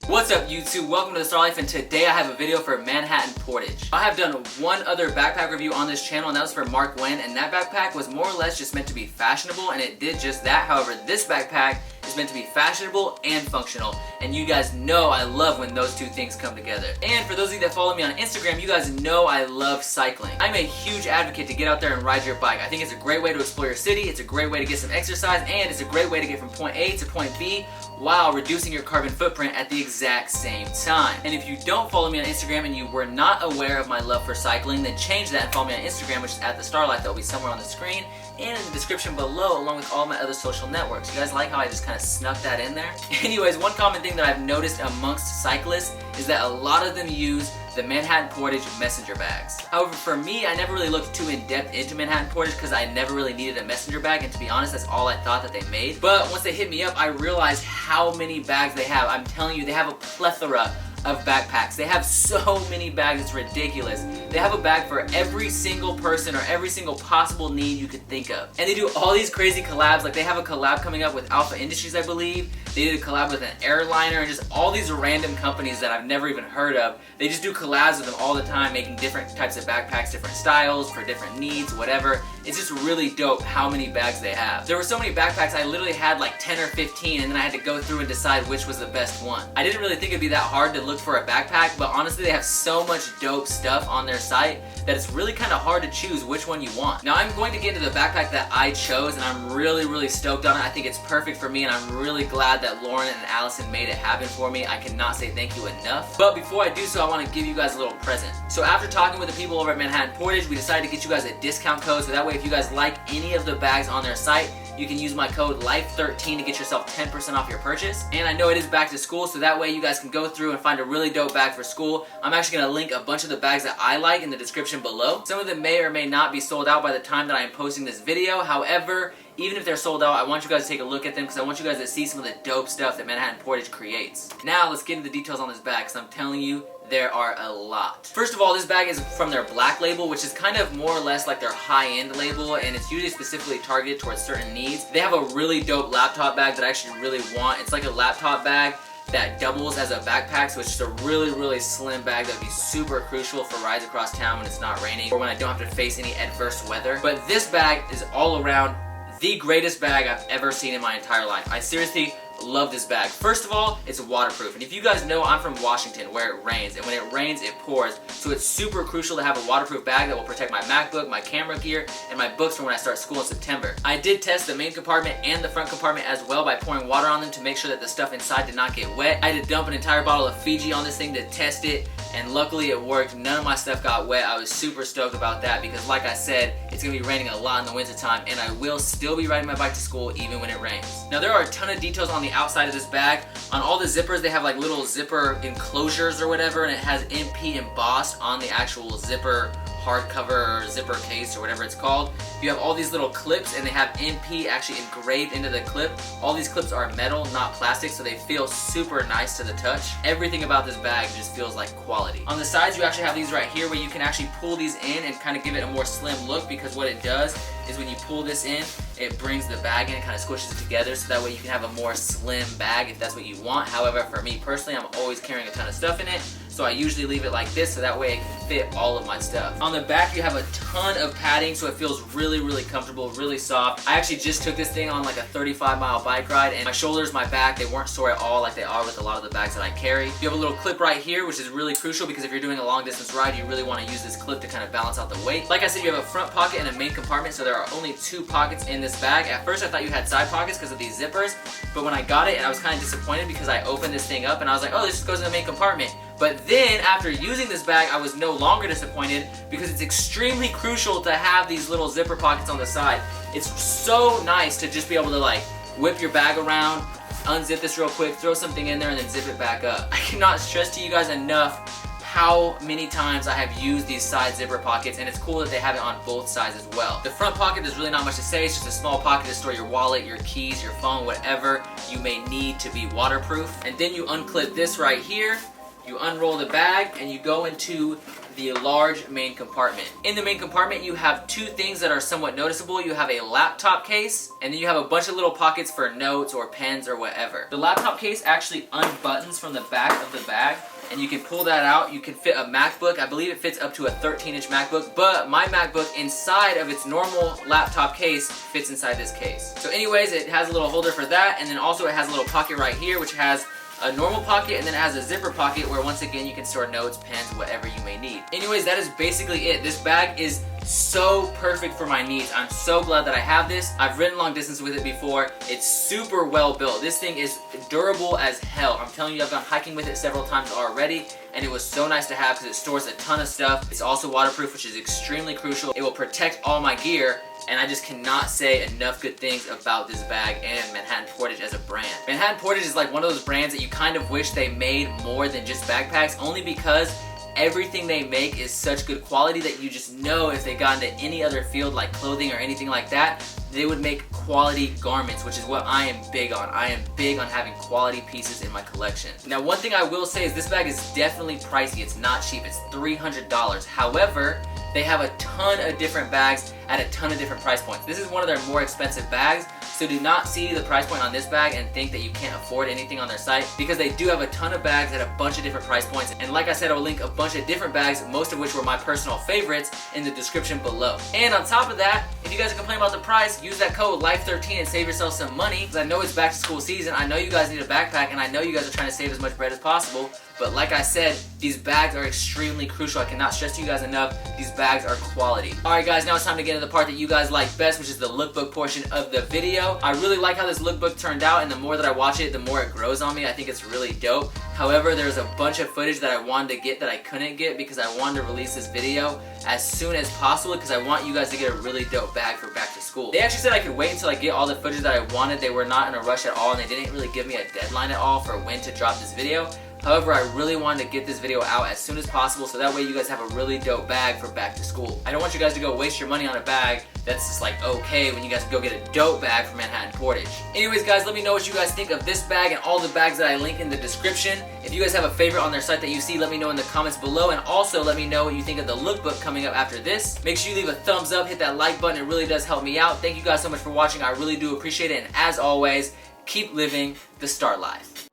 What's up YouTube? Welcome to the Starr Life, and today I have a video for Manhattan Portage. I have done one other backpack review on this channel, and that was for Mark Wen, and that backpack was more or less just meant to be fashionable, and it did just that. However, this backpack is meant to be fashionable and functional, and you guys know I love when those two things come together. And for those of you that follow me on Instagram, you guys know I love cycling. I'm a huge advocate to get out there and ride your bike. I think it's a great way to explore your city, it's a great way to get some exercise, and it's a great way to get from point A to point B while reducing your carbon footprint at the exact same time. And if you don't follow me on Instagram and you were not aware of my love for cycling, then change that and follow me on Instagram, which is at the Starr Life. That will be somewhere on the screen and in the description below, along with all my other social networks. You guys like how I just kind of snuck that in there? Anyways, one common thing that I've noticed amongst cyclists is that a lot of them use the Manhattan Portage messenger bags. However, for me, I never really looked too in-depth into Manhattan Portage because I never really needed a messenger bag, and to be honest, that's all I thought that they made. But once they hit me up, I realized how many bags they have. I'm telling you, they have a plethora of backpacks. They have so many bags, it's ridiculous. They have a bag for every single person or every single possible need you could think of. And they do all these crazy collabs, like they have a collab coming up with Alpha Industries, I believe. They did a collab with an airliner and just all these random companies that I've never even heard of. They just do collabs with them all the time, making different types of backpacks, different styles, for different needs, whatever. It's just really dope how many bags they have. There were so many backpacks, I literally had like 10 or 15, and then I had to go through and decide which was the best one. I didn't really think it'd be that hard to look for a backpack, but honestly they have so much dope stuff on their site that it's really kind of hard to choose which one you want. Now I'm going to get into the backpack that I chose, and I'm really stoked on it. I think it's perfect for me, and I'm really glad that Lauren and Allison made it happen for me. I cannot say thank you enough. But before I do so, I want to give you guys a little present. So after talking with the people over at Manhattan Portage, we decided to get you guys a discount code, so that way if you guys like any of the bags on their site, you can use my code LIFE13 to get yourself 10% off your purchase. And I know it is back to school, so that way you guys can go through and find a really dope bag for school. I'm actually going to link a bunch of the bags that I like in the description below. Some of them may or may not be sold out by the time that I am posting this video. However, even if they're sold out, I want you guys to take a look at them because I want you guys to see some of the dope stuff that Manhattan Portage creates. Now let's get into the details on this bag, because I'm telling you, there are a lot. First of all, this bag is from their black label, which is kind of more or less like their high-end label, and it's usually specifically targeted towards certain needs. They have a really dope laptop bag that I actually really want. It's like a laptop bag that doubles as a backpack, so it's just a really slim bag that would be super crucial for rides across town when it's not raining or when I don't have to face any adverse weather. But this bag is all around the greatest bag I've ever seen in my entire life. I seriously love this bag. First of all, it's waterproof, and if you guys know, I'm from Washington where it rains, and when it rains it pours, so it's super crucial to have a waterproof bag that will protect my MacBook, my camera gear, and my books from when I start school in September. I did test the main compartment and the front compartment as well by pouring water on them to make sure that the stuff inside did not get wet. I had to dump an entire bottle of Fiji on this thing to test it, and luckily it worked. None of my stuff got wet. I was super stoked about that because, like I said, it's gonna be raining a lot in the winter time, and I will still be riding my bike to school even when it rains. Now there are a ton of details on the outside of this bag. On all the zippers, they have like little zipper enclosures or whatever, and it has MP embossed on the actual zipper hardcover or zipper case or whatever it's called. You have all these little clips, and they have MP actually engraved into the clip. All these clips are metal, not plastic, so they feel super nice to the touch. Everything about this bag just feels like quality. On the sides, you actually have these right here where you can actually pull these in and kind of give it a more slim look, because what it does is when you pull this in, it brings the bag in and kind of squishes it together, so that way you can have a more slim bag if that's what you want. However, for me personally, I'm always carrying a ton of stuff in it, so I usually leave it like this so that way it can fit all of my stuff. On the back, you have a ton of padding, so it feels really comfortable, really soft. I actually just took this thing on like a 35-mile bike ride, and my shoulders, my back, they weren't sore at all like they are with a lot of the bags that I carry. You have a little clip right here, which is really crucial because if you're doing a long distance ride, you really want to use this clip to kind of balance out the weight. Like I said, you have a front pocket and a main compartment, so there are only 2 pockets in this bag. At first I thought you had side pockets because of these zippers, but when I got it, and I was kind of disappointed because I opened this thing up and I was like, oh, this just goes in the main compartment. But then after using this bag, I was no longer disappointed because it's extremely crucial to have these little zipper pockets on the side. It's so nice to just be able to like whip your bag around, unzip this real quick, throw something in there, and then zip it back up. I cannot stress to you guys enough how many times I have used these side zipper pockets, and it's cool that they have it on both sides as well. The front pocket, there's really not much to say. It's just a small pocket to store your wallet, your keys, your phone, whatever you may need to be waterproof. And then you unclip this right here, you unroll the bag, and you go into the large main compartment. In the main compartment, you have two things that are somewhat noticeable. You have a laptop case, and then you have a bunch of little pockets for notes or pens or whatever. The laptop case actually unbuttons from the back of the bag, and you can pull that out. You can fit a MacBook. I believe it fits up to a 13-inch MacBook, but my MacBook inside of its normal laptop case fits inside this case. So anyways, it has a little holder for that, and then also it has a little pocket right here, which has a normal pocket, and then it has a zipper pocket where once again you can store notes, pens, whatever you may need. Anyways, that is basically it. This bag is so perfect for my needs. I'm so glad that I have this. I've ridden long distance with it before. It's super well built. This thing is durable as hell. I'm telling you, I've gone hiking with it several times already, and it was so nice to have because it stores a ton of stuff. It's also waterproof, which is extremely crucial. It will protect all my gear, and I just cannot say enough good things about this bag and Manhattan Portage as a brand. Manhattan Portage is like one of those brands that you kind of wish they made more than just backpacks, only because everything they make is such good quality that you just know if they got into any other field like clothing or anything like that, they would make quality garments, which is what I am big on. I am big on having quality pieces in my collection. Now, one thing I will say is this bag is definitely pricey. It's not cheap. It's $300. However, they have a ton of different bags at a ton of different price points. This is one of their more expensive bags, so do not see the price point on this bag and think that you can't afford anything on their site, because they do have a ton of bags at a bunch of different price points. And like I said, I will link a bunch of different bags, most of which were my personal favorites, in the description below. And on top of that, if you guys are complaining about the price, use that code LIFE13 and save yourself some money, because I know it's back to school season. I know you guys need a backpack, and I know you guys are trying to save as much bread as possible. But like I said, these bags are extremely crucial. I cannot stress to you guys enough, these bags are quality. Alright guys, now it's time to get into the part that you guys like best, which is the lookbook portion of the video. I really like how this lookbook turned out, and the more that I watch it, the more it grows on me. I think it's really dope. However, there's a bunch of footage that I wanted to get that I couldn't get because I wanted to release this video as soon as possible because I want you guys to get a really dope bag for back to school. They actually said I could wait until I get all the footage that I wanted. They were not in a rush at all, and they didn't really give me a deadline at all for when to drop this video. However, I really wanted to get this video out as soon as possible so that way you guys have a really dope bag for back to school. I don't want you guys to go waste your money on a bag that's just like okay when you guys can go get a dope bag from Manhattan Portage. Anyways guys, let me know what you guys think of this bag and all the bags that I link in the description. If you guys have a favorite on their site that you see, let me know in the comments below, and also let me know what you think of the lookbook coming up after this. Make sure you leave a thumbs up, hit that like button, it really does help me out. Thank you guys so much for watching, I really do appreciate it, and as always, keep living the Starr life.